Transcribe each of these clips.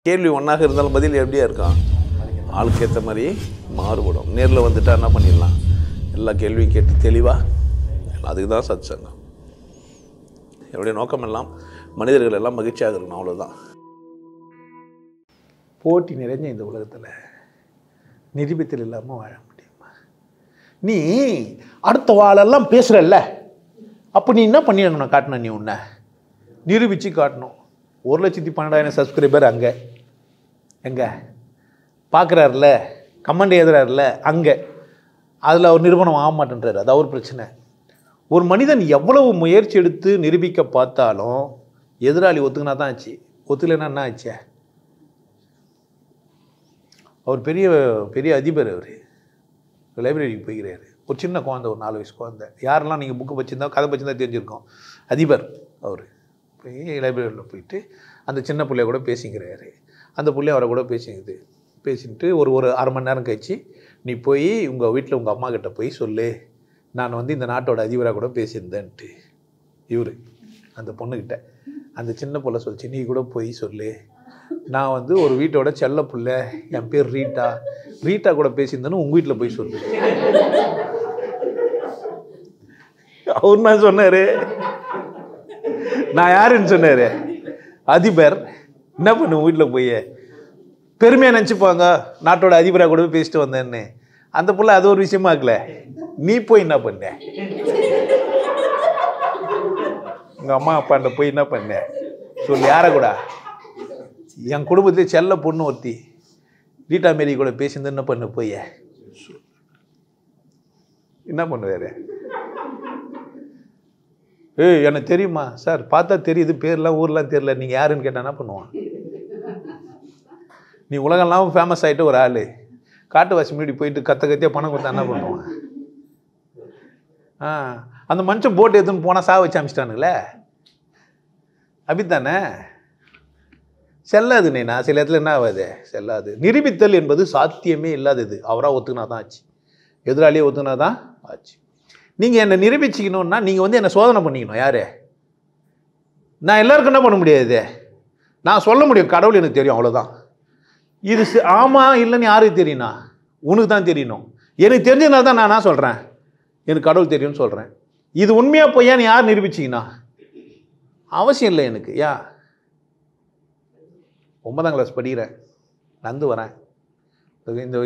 கேள்வி ஒன்றாக இருந்தாலும் பதில் எப்படியா இருக்கும்? ஆளுக்கு ஏற்ற மாதிரி மாறுபடும். நேரில் வந்துட்டா என்ன பண்ணிடலாம்? எல்லா கேள்வியும் கேட்டு தெளிவாக, அதுக்கு தான் சத் சங்கம். என்னுடைய நோக்கம் எல்லாம் மனிதர்கள் எல்லாம் மகிழ்ச்சியாக இருக்கணும், அவ்வளோதான். போட்டி நிறைஞ்ச இந்த உலகத்தில் நிரூபித்தல் இல்லாமல் வாழ முடியுமா? நீ அடுத்த வாழெல்லாம் பேசுகிறல்ல, அப்போ நீ என்ன பண்ணிடணும்? காட்டணும், நீ உன்னை நிரூபித்து காட்டணும். 1,12,000 சப்ஸ்கிரைபர் அங்கே, எங்கே பார்க்குறாருல, கமெண்ட் எழுதுறாருல, அங்கே அதில் அவர் நிரூபணம் ஆக மாட்டேன்றார். அது அவர் பிரச்சனை. ஒரு மனிதன் எவ்வளவு முயற்சி எடுத்து நிரூபிக்க பார்த்தாலும் எதிராளி ஒத்துக்கினா தான் ஆச்சு. ஒத்துக்கலைன்னா என்ன ஆச்சு? அவர் பெரிய பெரிய அதிபர். அவர் லைப்ரரிக்கு போய்கிறாரு. ஒரு சின்ன குழந்தை, ஒரு 4 வயசு குழந்தை. யாரெல்லாம் நீங்கள் புக்கு வச்சுருந்தா, கதை வச்சுருந்தா தெரிஞ்சிருக்கோம். அதிபர் அவர் போய் லைப்ரரியில் போயிட்டு அந்த சின்ன பிள்ளைய கூட பேசிக்கிறாரு. அந்த பிள்ளை அவரை கூட பேசிக்கிட்டு ஒரு 1/2 மணி நேரம் கழிச்சு, நீ போய் உங்கள் வீட்டில் உங்கள் அம்மா கிட்ட போய் சொல்லு, நான் இந்த நாட்டோட அதிபராக கூட பேசியிருந்தேன்ட்டு. இவர் அந்த பொண்ணுக்கிட்ட, அந்த சின்ன பிள்ளை சொல்லிச்சு, நீ கூட போய் சொல்லு, நான் ஒரு வீட்டோட செல்ல பிள்ளை, என் பேர் ரீட்டா கூட பேசியிருந்தேன்னு உங்கள் வீட்டில் போய் சொல்லு. அவர் நான் சொன்னார், நான் யாருன்னு சொன்னார்? அதிபர். என்ன பண்ணு வீட்டில் போய் பெருமையாக நினச்சிப்பாங்க, நாட்டோட அதிபராக கூட பேசிட்டு வந்தேன்னு. அந்த பிள்ளை அது ஒரு விஷயமா இருக்கல. நீ போய் என்ன பண்ண? உங்கள் அம்மா அப்பாண்ட போய் என்ன பண்ண சொல்லு. யாரை கூட? என் குடும்பத்திலே செல்ல பொண்ணு ஒருத்தி ரீட்டா மேரி கூட பேசியிருந்து என்ன பண்ணு போய் என்ன பண்ணுவார்? எனக்கு தெரியுமா சார், பார்த்தா தெரியுது, பேர்லாம் ஊர்லாம் தெரியல, நீங்கள் யாருன்னு கேட்டால் என்ன பண்ணுவான்? நீ உலகம்லாம் ஃபேமஸ் ஆகிட்டு ஒரு ஆள் காட்டுவாசி முன்னாடி போயிட்டு கத்தியாக பணம் கொடுத்தா என்ன பண்ணுவான்? அந்த மனுஷன் போட்டு எடுத்துன்னு போனால் சாக வச்சு அமிச்சிட்டானுங்களே, அப்படித்தானே? செல்லாது. நான் சில இடத்துல என்ன ஆகாது, செல்லாது. நிரூபித்தல் என்பது சாத்தியமே இல்லாதது. அவராக ஒத்துக்கினா தான் ஆச்சு, எதிராளியே ஒத்துக்கினா தான் ஆச்சு. நீங்கள் என்னை நிரூபிச்சிக்கணும்னா நீங்கள் என்னை சோதனை பண்ணிக்கணும். யார்? நான் எல்லாருக்கும் என்ன பண்ண முடியாது, நான் சொல்ல முடியும், கடவுள் எனக்கு தெரியும், அவ்வளோதான். இது ஆமாம் இல்லைன்னு யாருக்கு தெரியும்னா? உனக்கு தான் தெரியணும். எனக்கு தெரிஞ்சதுனால தான் நான் என்ன சொல்கிறேன், எனக்கு கடவுள் தெரியும்னு சொல்கிறேன். இது உண்மையாக பொய்யான்னு யார் நிரூபிச்சிங்கன்னா அவசியம் இல்லை எனக்கு. ஏன்? 9ஆம் கிளாஸ் படிக்கிறேன், நடந்து வரேன்.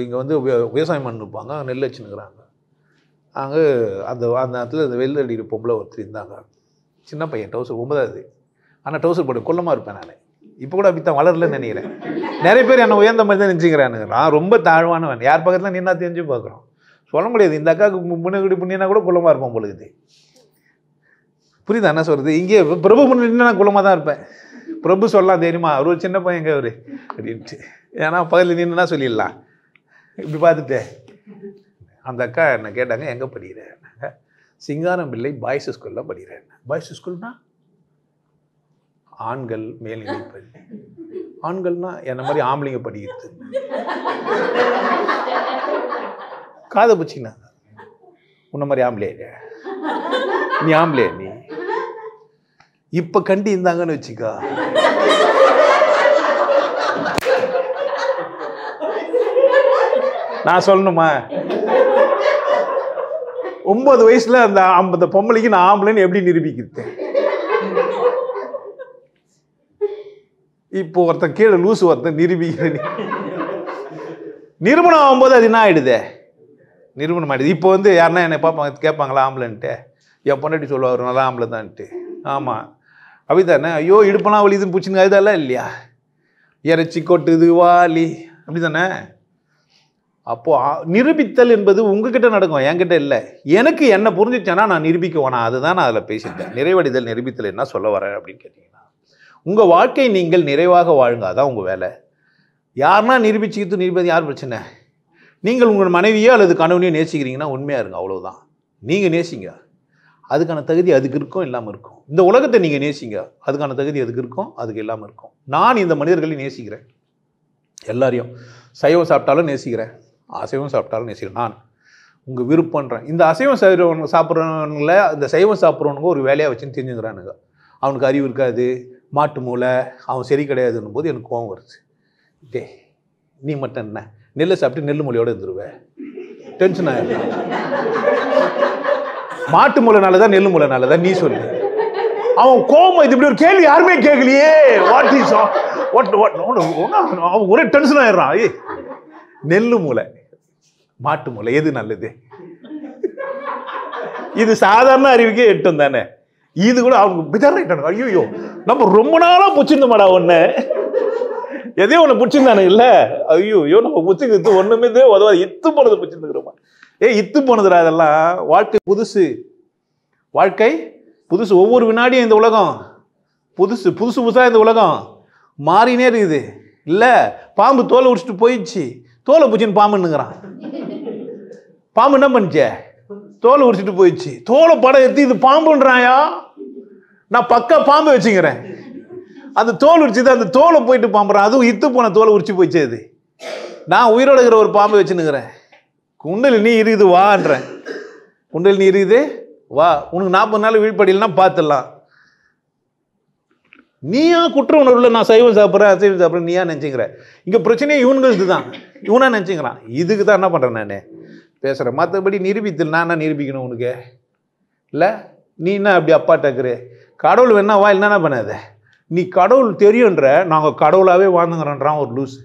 இங்கே விவசாயம் பண்ணிருப்பாங்க, நெல் வச்சுன்னுக்குறாங்க. அங்கே அந்த இடத்துல இந்த வெள்ளை அடிக்கிற பொம்பளை ஒருத்தர் இருந்தாங்க. சின்ன பையன், டவுசர் 9ஆவது. ஆனால் டவுசர் போட்டு கொல்லமாக இருப்பேன் நான். இப்போ கூட அப்படி தான் வளரலன்னு நினைக்கிறேன். நிறைய பேர் என்னை உயர்ந்த மாதிரி தான் நினச்சிக்கிறானுங்க. நான் ரொம்ப தாழ்வானவன். யார் பக்கத்தில் நின்னா தெரிஞ்சு பார்க்குறோம். சொல்ல முடியாது, இந்த அக்காவுக்கு முன்னாடி புண்ணியனா கூட குள்ளமாக இருப்போம் பொழுது. புரியுதா என்ன சொல்கிறது? இங்கே பிரபு முன்னாடி நான் குள்ளமாக தான் இருப்பேன். பிரபு சொல்லலாம் தெரியுமா, அவர் ஒரு சின்ன பையன் எங்கே அவர் அப்படின்ட்டு. ஏன்னா பகலில் நின்றுனா சொல்லிடலாம். இப்படி பார்த்துட்டு அந்த அக்கா என்ன கேட்டாங்க, எங்கே படிக்கிறேன்? சிங்காரம் பிள்ளை பாய்ஸ் ஸ்கூலில் படிக்கிறேன். பாய்ஸ் ஸ்கூல்னா ஆண்கள் மேல்நிலை பள்ளி. ஆண்கள்னா என்ன மாதிரி ஆம்பளைங்க படிக்கிறது. காதை பூச்சிங்கண்ணா, உன்ன மாதிரி ஆம்பளையா? நீ ஆம்பளையா? நீ இப்போ கண்டி இருந்தாங்கன்னு வச்சுக்கா, நான் சொல்லணுமா? 9 வயசுல அந்த பொம்பளைக்கு நான் ஆம்பளைன்னு எப்படி நிரூபிக்கிறது? இப்போ ஒருத்தன் கீழே லூசு ஒருத்தன் நிரூபிக்கிறேன். நிரூபணம் ஆகும்போது அது என்ன ஆகிடுது? நிரூபணம் ஆகிடுது. இப்போ யாருன்னா என்னை பார்ப்பாங்க, கேட்பாங்களா ஆம்பளைன்ட்டு? என் பொண்டாட்டி சொல்லுவார் நல்லா ஆம்பளை தான்ட்டு. ஆமாம் அப்படி தானே? ஐயோ இடுப்பெல்லாம் வலிதுன்னு பூச்சிங்க, இதெல்லாம் இல்லையா? இறைச்சி கொட்டுது வாலி, அப்படி தானே? அப்போது நிரூபித்தல் என்பது உங்ககிட்ட நடக்கும், என்கிட்ட இல்லை. எனக்கு என்ன புரிஞ்சிச்சேன்னா நான் நிரூபிக்குவேனா, அதுதான் நான் அதில் பேசிட்டேன். நிறைவடைதல் நிரூபித்தல் என்ன சொல்ல வரேன் அப்படின்னு கேட்டிங்கன்னா, உங்கள் வாழ்க்கை நீங்கள் நிறைவாக வாழுங்க, அதான் உங்கள் வேலை. யாருன்னா நிரூபிச்சுக்கிட்டு நிரூபிப்பது யார் பிரச்சனை? நீங்கள் உங்கள் மனைவியோ அல்லது கணவனையோ நேசிக்கிறீங்கன்னா உண்மையாக இருங்க, அவ்வளோதான். நீங்கள் நேசிங்க, அதுக்கான தகுதி அதுக்கு இருக்கும், இல்லாமல் இருக்கும். இந்த உலகத்தை நீங்கள் நேசிங்க, அதுக்கான தகுதி அதுக்கு இருக்கும், அதுக்கு இல்லாமல் இருக்கும். நான் இந்த மனிதர்களையும் நேசிக்கிறேன், எல்லாரையும். சைவம் சாப்பிட்டாலும் நேசிக்கிறேன், அசைவம் சாப்பிட்டாலும் நேசிக்கிறேன். நான் உங்கள் விருப்பன்றேன். இந்த அசைவம் சாப்பிட்றவங்கள இந்த சைவம் சாப்பிட்றவனுங்க ஒரு வேலையாக வச்சுன்னு தெரிஞ்சுக்கிறானுங்க. அவனுக்கு அறிவு இருக்காது, மாட்டு மூளை, அவன் சரி கிடையாதுன்னும் போது எனக்கு கோவம் வருது. டே நீ மட்டும் என்ன நெல்லை சாப்பிட்டு நெல் மூலையோடு இருந்துருவேன், டென்ஷன் ஆகிடும். மாட்டு மூலைனாலதான் நெல் மூலைனாலதான் நீ சொல்லு. அவன் கோபம், இது இப்படி ஒரு கேள்வி யாருமே கேட்கலையே, வாட் இஸ் அவன் ஒரே டென்ஷன் ஆயிடுறான். நெல்லு மூளை மாட்டு மூளை எது நல்லது? இது சாதாரண அறிவுக்கே எட்டும் தானே. இது கூட அவங்க பிதறாயிட்டானுங்க. ஐயோ நம்ம ரொம்ப நாளா புச்சிருந்தோமாடா ஒண்ணு, எதையோ ஒண்ணு புடிச்சிருந்தானு இல்ல, ஐயோ நம்ம புச்சுக்கிறது ஒண்ணுமே உதவாது, இத்து போனது புச்சிருந்துக்கிறோமா. இத்து போனதுடா அதெல்லாம். வாழ்க்கை புதுசு, வாழ்க்கை புதுசு. ஒவ்வொரு வினாடியும் இந்த உலகம் புதுசு புதுசு புதுசா இந்த உலகம் மாறினே இருக்குது. இல்ல பாம்பு தோலை உடிச்சிட்டு போயிடுச்சு, தோலை பூச்சின்னு பாம்புன்னுங்கிறான். பாம்பு என்ன பண்ணிச்ச? தோலை உடிச்சிட்டு போயிடுச்சு, தோலை படம் எடுத்து இது பாம்புன்றாயா. நான் பக்கா பாம்பு வச்சுக்கிறேன், அந்த தோல் உரிச்சுது, அந்த தோலை போயிட்டு பாம்புறான். அதுவும் இத்து போன தோலை உரிச்சு போயிடுச்சு. அது நான் உயிரோட இருக்கிற ஒரு பாம்பு வச்சுன்னுக்கிறேன். குண்டல் நீ இருக்குது வான்றேன், குண்டல் நீ இருக்குது வா, உனக்கு 40 நாள் வீழ்படியல்னா பார்த்துடலாம். நீயா குற்ற உணர்வுல நான் சைவம் சாப்பிட்றேன் அசைவம் சாப்பிட்றேன் நீயா நினச்சிக்கிற. இங்கே பிரச்சனையே இவனுங்களுக்கு தான், இவனா நினச்சிக்கிறான். இதுக்கு தான் என்ன பண்ணுறேன் நான் பேசுகிறேன். மற்றபடி நிரூபித்தல் நான் என்ன நிரூபிக்கணும் உனக்கு? இல்லை நீ என்ன அப்படி அப்பா டக்குரு கடவுள் வேணா வா, என்னென்ன பண்ணாத. நீ கடவுள் தெரியுன்ற, நாங்கள் கடவுளாகவே வாழ்ந்துங்கிறோன்றான் ஒரு லூஸ்.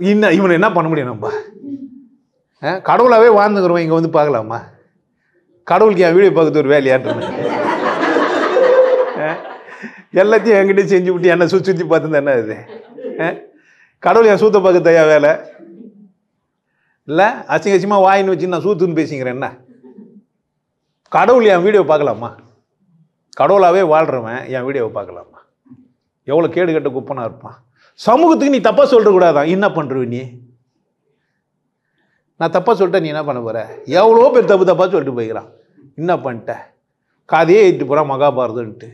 இன்னும் இவனை என்ன பண்ண முடியும் நம்ம? கடவுளாகவே வாழ்ந்துக்கிறோம், இங்கே வந்து பார்க்கலாமா? கடவுளுக்கு என் வீடியோ பார்க்கறது ஒரு வேலையாட்டுன்னு எல்லாத்தையும் என்கிட்ட செஞ்சு விட்டு என்ன சுற்றி பார்த்துருந்தா என்ன இது? கடவுள் என் சூத்த பார்க்க தயா வேலை இல்லை? அசிங்கசியமாக வாயின்னு வச்சு நான் சூத்துன்னு பேசிக்கிறேன். என்ன கடவுள் என் வீடியோ பார்க்கலாமா? கடவுளாகவே வாழ்கிறவன் என் வீடியோவை பார்க்கலாமா? எவ்வளோ கேடு கட்ட குப்பனாக இருப்பான். சமூகத்துக்கு நீ தப்பாக சொல்லிடக்கூடாதான். என்ன பண்ணுற நீ? நான் தப்பாக சொல்லிட்டேன், நீ என்ன பண்ண போகிற? எவ்வளோ பேர் தப்பாக சொல்லிட்டு போய்க்கிறான். என்ன பண்ணிட்ட? காதையே இட்டு போகிறான் மகாபாரதன்ட்டு.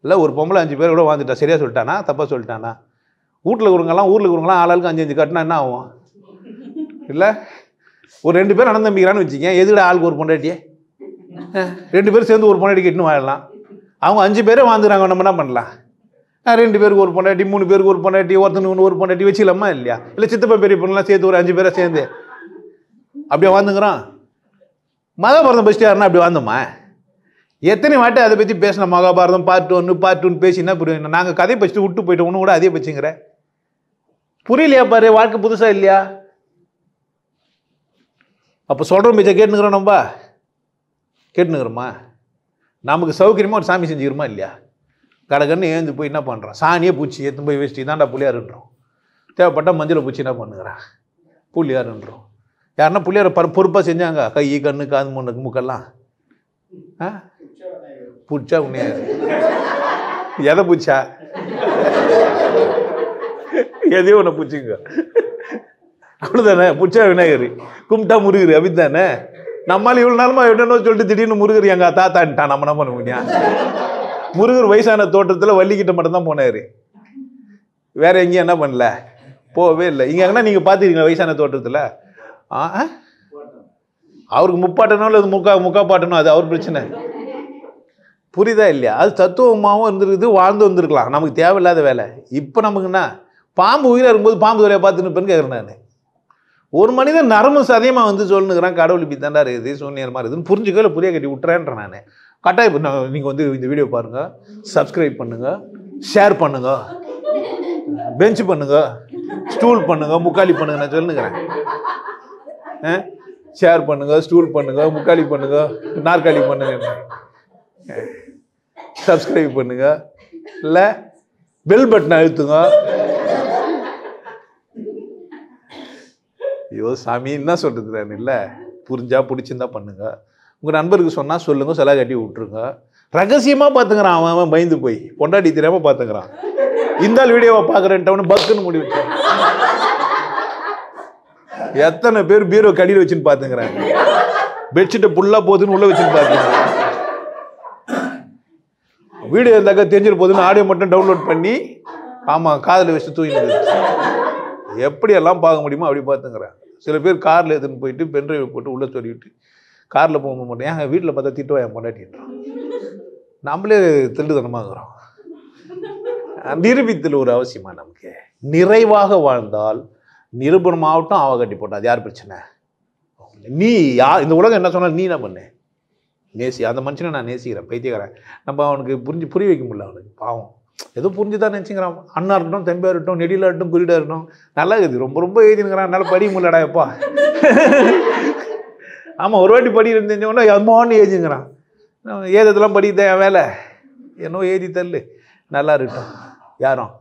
இல்லை ஒரு பொம்பளை 5 பேர் கூட வாழ்ந்துட்டா, சரியாக சொல்லிட்டானா தப்பாக சொல்லிட்டானா? வீட்டில் இருக்கிறவங்களாம் ஊரில் இருக்கிறவங்களாம் ஆளாளுக்கு 5 கட்டினா என்ன ஆகும்? இல்லை ஒரு 2 பேர் அண்ணன் தம்பிக்கிறான்னு வச்சுக்கேன், எதுக்கிட்ட ஆளுக்கு ஒரு பொண்டாட்டியே? 2 பேரும் சேர்ந்து ஒரு பொண்டாட்டி கட்டின்னு வாழலாம். அவங்க 5 பேரே வாழ்ந்துக்கிறாங்க, நம்ம என்ன பண்ணலாம்? 2 பேருக்கு ஒரு பொண்டாட்டி, 3 பேருக்கு ஒரு பொண்டாட்டி, ஒருத்தனுக்கு ஒரு பொண்டாட்டி வச்சுக்கலாமா இல்லையா? இல்லை சித்தப்பா பெரிய பொண்ணுலாம் சேர்த்து ஒரு 5 பேரை சேர்ந்து அப்படியே வாழ்ந்துங்கிறான். மகாபாரதம் பஸ்ட்டு யாருன்னா அப்படி வாழ்ந்தோமா? எத்தனை வாட்டி அதை பற்றி பேசின? மகாபாரதம் பார்ட் 1 பார்ட் 2 பேசி என்ன புரியும்? நாங்கள் கதை பச்சுட்டு விட்டு போயிட்டு ஒன்று கூட அதே பச்சுங்கிற புரியலையா? பாரு, வாழ்க்கை புதுசா இல்லையா? அப்போ சொல்கிறோம் பேச்சை கேட்டுனுக்குறோம், நம்ம கேட்டுனுக்குறோமா? நமக்கு சௌகரியமாக ஒரு சாமி செஞ்சுக்கிறோமா இல்லையா? கடகன்னு ஏந்து போய் என்ன பண்ணுறான்? சாணியே பூச்சி எடுத்து போய் வச்சுட்டு தான்டா புள்ளியாருன்றோம். தேவைப்பட்டால் மஞ்சளை பூச்சி என்ன பண்ணுங்கிறான்? புள்ளியாருன்றோம். யாருன்னா புள்ளியார பொறுப்பாக செஞ்சாங்க? கை கண்ணு காது முன்னுக்கு முக்கெல்லாம் பூச்சா உண்மையாது. எதை பூச்சா? எதையோ ஒன்று பூச்சிங்க, அவ்வளோதானே. பூச்சா விநாயகர், கும்பிட்டா முருகர், அப்படித்தானே. நம்மளால இவ்வளோ நாளுமா என்னென்னோ சொல்லிட்டு திடீர்னு முருகர் எங்கள் தாத்தான்ட்டான். நம்ம என்ன பண்ண முடியும்? முருகர் வயசான தோட்டத்தில் வள்ளிக்கிட்ட மட்டும்தான் போனார், வேற எங்கேயும் என்ன பண்ணல, போகவே இல்லை. இங்கே எங்கன்னா நீங்கள் பார்த்துருக்கீங்களா வயசான தோட்டத்தில்? அவருக்கு முப்பாட்டணும் இல்லை முக்கா பாட்டணும், அது அவர் பிரச்சனை. புரியுதா இல்லையா? அது தத்துவமாகவும் இருந்திருக்குது, வாழ்ந்து வந்திருக்கலாம். நமக்கு தேவையில்லாத வேலை. இப்போ நமக்குன்னா பாம்பு உயிராக இருக்கும்போது பாம்பு வேலையை பார்த்துன்னு இருப்பேன்னு கேட்குறேன் நான். ஒரு மனிதன் நரம்பு சதியமாக வந்து சொல்லுங்கிறான், கடவுள் இப்படி தாண்டா இருக்குது, சூன்யமாக இருக்குதுன்னு புரிஞ்சுக்கல, புரிய கட்டி விட்டுறேன்றேன் நான். கட்டாயம் நீங்கள் வந்து இந்த வீடியோ பாருங்கள், சப்ஸ்கிரைப் பண்ணுங்கள், ஷேர் பண்ணுங்கள், பெஞ்ச் பண்ணுங்கள், ஸ்டூல் பண்ணுங்கள், முக்காலி பண்ணுங்க. நான் சொல்லுங்கிறேன், ஷேர் பண்ணுங்க, ஸ்டூல் பண்ணுங்க, முக்காலி பண்ணுங்க, நாற்காலி பண்ணுங்க, சப்ஸ்கிரைப் பண்ணுங்க, இல்லை பெல் பட்டன் அழுத்துங்க. ஐயோ சாமி என்ன சொல்றது? இல்லை புரிஞ்சா பிடிச்சிருந்தா பண்ணுங்க, உங்கள் நண்பருக்கு சொன்னால் சொல்லுங்க, செலா கட்டி விட்டுருங்க. ரகசியமாக பார்த்துக்கிறான் அவன், பயந்து போய் பொண்டாட்டி தெரியாமல் பார்த்துக்கிறான். இந்த வீடியோவை பார்க்குறேன்ட்டவனு பக்குன்னு முடி வச்சு எத்தனை பேர் பீரோ கடியில் வச்சுன்னு பார்த்துக்கிறாங்க, பெட்ஷீட்டை ஃபுல்லாக போகுதுன்னு உள்ளே வச்சுன்னு பார்த்துக்கிறாங்க. வீடியோ இருந்தாக்கா தெரிஞ்சிட்டு போகுதுன்னு ஆடியோ மட்டும் டவுன்லோட் பண்ணி ஆமாம் காதில் வச்சு தூங்கினது. எப்படியெல்லாம் பார்க்க முடியுமோ அப்படி பார்த்துங்கிறேன். சில பேர் காரில் எடுத்துன்னு போயிட்டு பென்ட்ரைவ் போட்டு உள்ளே சொல்லிவிட்டு காரில் போக மாட்டேன், என் வீட்டில் பார்த்தா திட்டுவா என் பொண்டாட்டின்றோம். நம்மளே திருடுதனமாக இருக்கிறோம். நிரூபித்தல் ஒரு அவசியமா நமக்கு. நிறைவாக வாழ்ந்தால் நிரூபணமாகட்டும் ஆவ கட்டி போட்டா அது யார் பிரச்சனை? நீ இந்த உலகம் என்ன சொன்னா நீ என்ன பண்ணு? நேசி. அந்த மனுஷனை நான் நேசிக்கிறேன், பைத்தியக்காரன். நம்ம அவனுக்கு புரிய வைக்க முடியல. அவனுக்கு பாவம் ஏதோ புரிஞ்சுதான் நினச்சிக்கிறான். அண்ணா இருக்கட்டும், தம்பியாக இருக்கட்டும், நெடியில் இருக்கட்டும், குறிடாக இருக்கட்டும், நல்லா இருக்குது. ரொம்ப ரொம்ப எழுதினுக்கிறான், என்னால் படிக்க முடியலடா எப்பா. ஆமாம், ஒரு வாட்டி படி இருந்தோன்னா அம்மான்னு எழுதிங்கிறான். ஏதெல்லாம் படிக்கதான் என் வேலை, என்னோ எழுதி தள்ளு, நல்லா இருக்கட்டும். யாரும்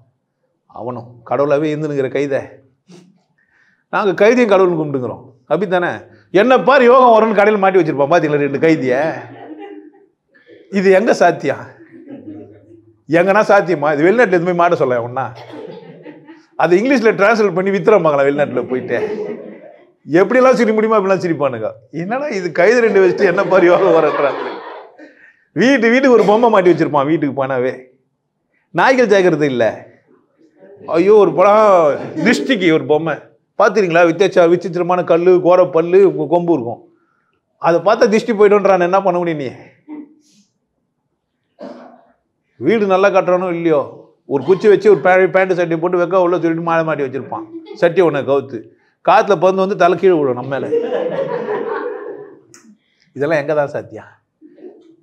அவனும் கடவுளாகவே இருந்துனுங்கிற கைதை. நாங்கள் கைதியும் கடவுள்னு கும்பிட்டுங்கிறோம். அப்படி தானே? என்ன பாரு யோகம் வரும்னு கடையில் மாட்டி வச்சிருப்பான் பார்த்தீங்களா 2 கைதிய. இது எங்கே சாத்தியம்? எங்கன்னா சாத்தியமா? இது வெளிநாட்டில் எதுவுமே மாட்ட சொல்ல ஒன்னா. அது இங்கிலீஷில் டிரான்ஸ்லேட் பண்ணி வித்துறம்பாங்களா வெளிநாட்டில் போயிட்டு. எப்படியெல்லாம் சிரிக்க முடியுமா அப்படிலாம் சிரிப்பானுங்க. என்னன்னா இது கைது 2 வச்சுட்டு என்ன பாரு யோகம் வரன்றாங்க. வீட்டுக்கு ஒரு பொம்மை மாட்டி வச்சிருப்பான். வீட்டுக்கு போனாவே நாய்கள் ஜாக்கிரதை இல்லை. ஐயோ, ஒரு படம் திருஷ்டிக்கு ஒரு பொம்மை பார்த்துறீங்களா? விசித்திரமான கல், கோர பல்லு, கொம்பு இருக்கும். அதை பார்த்தா திருஷ்டி போய்டுன்றான். என்ன பண்ண முடியும்? நீ வீடு நல்லா கட்டுறானோ இல்லையோ, ஒரு குச்சி வச்சு ஒரு பேண்ட் சட்டை போட்டு வைக்க உள்ள சொல்லிட்டு மாலை மாட்டி வச்சிருப்பான். சட்டி ஒன்று கவுத்து காற்றுல பந்து வந்து தலை கீழே விடும் நம்ம மேலே. இதெல்லாம் எங்கே தான் சாத்தியம்?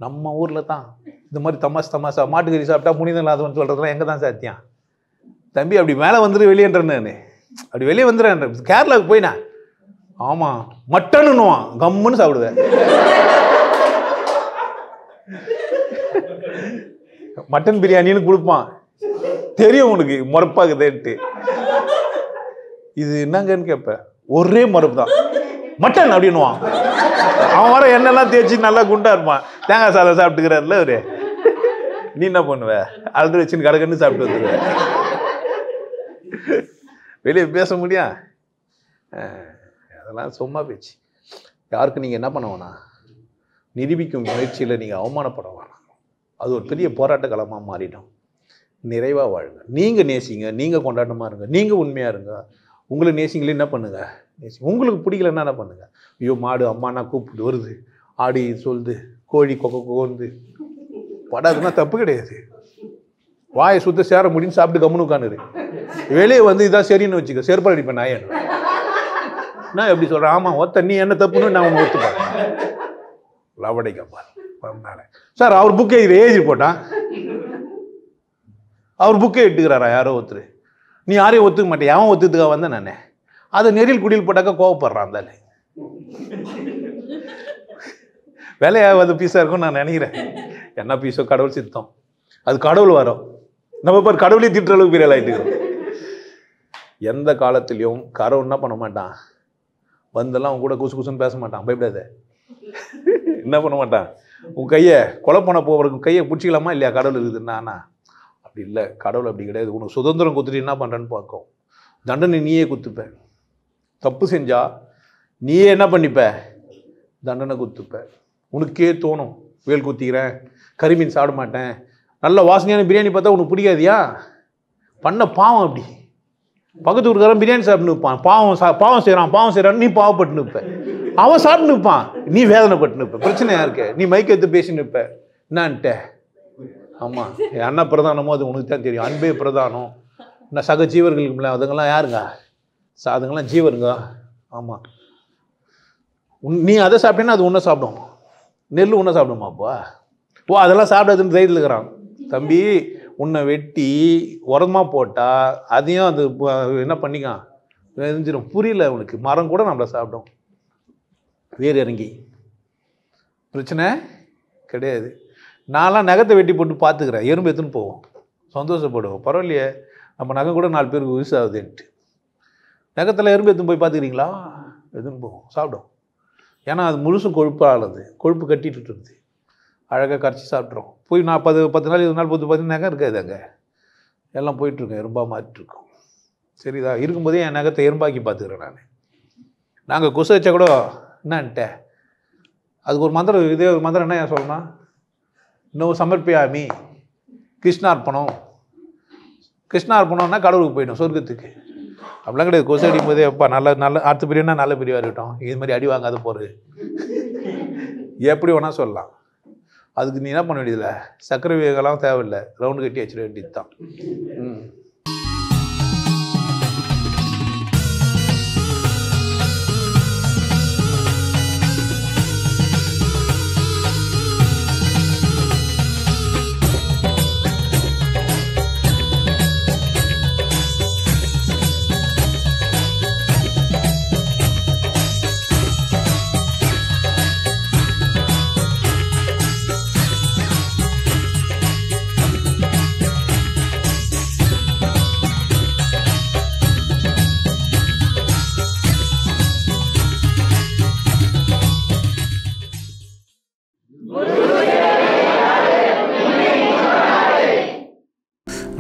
நம்ம ஊரில் தான். இந்த மாதிரி தமாசா மாட்டுக்கறி சாப்பிட்டா புனிதம் இல்லாதவன்னு சொல்கிறதுலாம் எங்கே தான் சாத்தியம்? தம்பி அப்படி மேலே வந்துட்டு வெளியேன்றேன். நான் அப்படி வெளியே வந்துடுறேன். கேரளாவுக்கு போயினா ஆமாம் மட்டனுன்னுவான், கம்முன்னு சாப்பிடுவேன். மட்டன் பிரியாணின்னு கொடுப்பான். தெரியும் உனக்கு முறப்பாக்குதேன்ட்டு. இது என்னங்கன்னு கேட்பேன். ஒரே மறுப்பு தான், மட்டன் அப்படின்னுவான். அவன் வர எண்ணெல்லாம் தேய்ச்சி நல்லா குண்டா இருப்பான். தேங்காய் சாதம் சாப்பிட்டுக்கிறாருல அவரு. நீ என்ன பண்ணுவ? அழுது வச்சுன்னு கடகன்னு சாப்பிட்டு வந்துடுவேன். வெளியே பேச முடியும்? அதெல்லாம் சும்மா பேச்சு. யாருக்கு நீங்கள் என்ன பண்ண வேணாம், நிரூபிக்கும் முயற்சியில் நீங்கள் அவமானப்பட வேணாம். அது ஒரு பெரிய போராட்ட களமாக மாறிடும். நிறைவாக வாழுங்க. நீங்கள் நேசிங்க, நீங்கள் கொண்டாட்டமாக இருங்க, நீங்கள் உண்மையாக இருங்க. உங்களை நேசிங்களே என்ன பண்ணுங்க, உங்களுக்கு பிடிக்கலன்னா என்ன பண்ணுங்க. ஐயோ மாடு அம்மானா கூப்பிட்டு வருது, ஆடி சொல்லுது, கோழி கொந்து படாதுன்னா தப்பு கிடையாது. வாயை சுத்த சேர முடின்னு சாப்பிட்டு கம்முன்னு உட்காந்துரு. வெளியே வந்து இதான் சரின்னு வச்சுக்க, செருப்பால் அடிப்பேன் நான். நான் எப்படி சொல்கிறேன்? ஆமாம் ஒத்த நீ என்ன தப்புன்னு நான் ஒன்று ஒத்துப்பேன். லவடைக்கப்பா சார், அவர் புக்கை இதில் எழுதி போட்டான். அவர் புக்கை எடுத்துக்கிறாரா யாரோ ஒருத்தர். நீ யாரையும் ஒத்துக்க மாட்டேன், அவன் ஒத்துக்காக வந்தேன் நான். அதை நெறியில் குடியில் போட்டாக்கா கோவப்படுறான். அந்த வேலையாவது பீஸாக இருக்கும்னு நான் நினைக்கிறேன். என்ன பீஸோ கடவுள் சித்தம். அது கடவுள் வரும். நம்ம பேர் கடவுளையும் திட்டுற அளவுக்கு பெரிய ஆகிட்டு. எந்த காலத்திலையும் கடவுள் என்ன பண்ண மாட்டான், வந்தெல்லாம் அவன் கூட குசு குசுன்னு பேச மாட்டான். பயப்படாத. என்ன பண்ண மாட்டான், உன் கையை கொலை பண்ண போகிறதுக்கு கையை பிடிச்சிக்கலாமா இல்லையா கடவுள் இருக்குதுன்னா? அப்படி இல்லை, கடவுள் அப்படி கிடையாது. உனக்கு சுதந்திரம் கொடுத்துட்டு என்ன பண்ணுறேன்னு பார்க்கும். தண்டனை நீயே குத்துப்ப. தப்பு செஞ்சா நீயே என்ன பண்ணிப்ப, தண்டனை குத்துப்ப. உனக்கே தோணும், வேல் குத்திக்கிறேன், கறிமீன் சாப்பிட மாட்டேன், நல்ல வாசனையான பிரியாணி பார்த்தா உனக்கு பிடிக்காதியா? பண்ண பாவம். அப்படி பக்கத்து ஊருக்காரன் பிரியாணி சாப்பிட்டு நிற்பான், பாவம் செய்கிறான் நீ பாவப்பட்டு நிற்ப. அவன் சாப்பிட்டு நிற்பான், நீ வேதனைப்பட்டு நிற்ப. பிரச்சனையா இருக்க, நீ மைக் எடுத்து பேசி நிற்ப. என்னான்ட்ட? ஆமாம், என் அண்ணா பிரதானமோ அது உனக்கு தான் தெரியும். அன்பே பிரதானம். நான் சக ஜீவர்களுக்கு இல்லை, அதுங்கெல்லாம் யாருங்க? அதுங்கெல்லாம் ஜீவருங்க. ஆமாம், நீ அதை சாப்பிட்டேன்னா அது உன்னை சாப்பிடும். நெல் உன்னை சாப்பிடுமாப்பா? ஓ அதெல்லாம் சாப்பிடாதுன்னு தைரியத்தில் இருக்கிறான். தம்பி, உன்னை வெட்டி உரமாக போட்டால் அதையும் அது என்ன பண்ணிக்கான், எரிஞ்சிடும். புரியல உனக்கு? மரம் கூட நம்மளை சாப்பிடும், வேறு இறங்கி. பிரச்சனை கிடையாது. நான்லாம் நகத்தை வெட்டி போட்டு பார்த்துக்கிறேன், எறும்பு எடுத்துன்னு போவோம், சந்தோஷப்படுவோம். பரவாயில்லையே, நம்ம நகை கூட 4 பேருக்கு யூஸ் ஆகுதுன்ட்டு. நகத்தில் எறும்பு எடுத்துன்னு போய் பார்த்துக்கிறீங்களா? எடுத்துன்னு போவோம், சாப்பிடும். ஏன்னா அது முழுசும் கொழுப்பானது, கொழுப்பு கட்டிட்டு இருக்குது. அழகாக கரைச்சி சாப்பிட்றோம். போய் நான் 10 நாள் 20 நாள் பொறுத்து பார்த்தீங்கன்னா நகை இருக்காது, அங்கே எல்லாம் போயிட்டுருக்கோம், எறும்பாக மாற்றிட்டுருக்கோம். சரிதா? இருக்கும்போதே என் நகத்தை எறும்பாக்கி பார்த்துக்கிறேன் நான். நாங்கள் கொசு வச்சா கூட என்னான்ட்ட அதுக்கு ஒரு மந்திரம், இதே ஒரு மந்திரம் என்ன சொல்லணும், இன்னும் சமர்ப்பியாமி கிருஷ்ணார்ப்பணம். கிருஷ்ணார்ப்பணம்னா கடவுளுக்கு போயிடும், சொர்க்கத்துக்கு. அப்படிலாம் கிடையாது. கொசு அடிக்கும் போதே அப்பா நல்ல அடுத்த பிரிவுனா நல்ல பிரிவாக இருக்கட்டும், இது மாதிரி அடி வாங்காத போகிறது, எப்படி வேணால் சொல்லலாம். அதுக்கு நீ என்ன பண்ண வேண்டியதில்லை, சக்கரை வேகலாம் தேவையில்லை, ரவுண்டு கட்டி வச்சிட வேண்டியது தான்.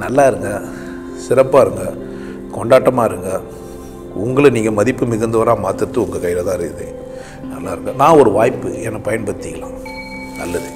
நல்லா இருங்க, சிறப்பாக இருங்க, கொண்டாட்டமாக இருங்க. உங்களை நீங்கள் மதிப்பு மிகுந்தவராக மாற்றுறது உங்கள் கையில் தான் இருக்குது. நல்லா இருங்க. நான் ஒரு வாய்ப்பு என்னை பயன்படுத்திக்கலாம். நல்லது.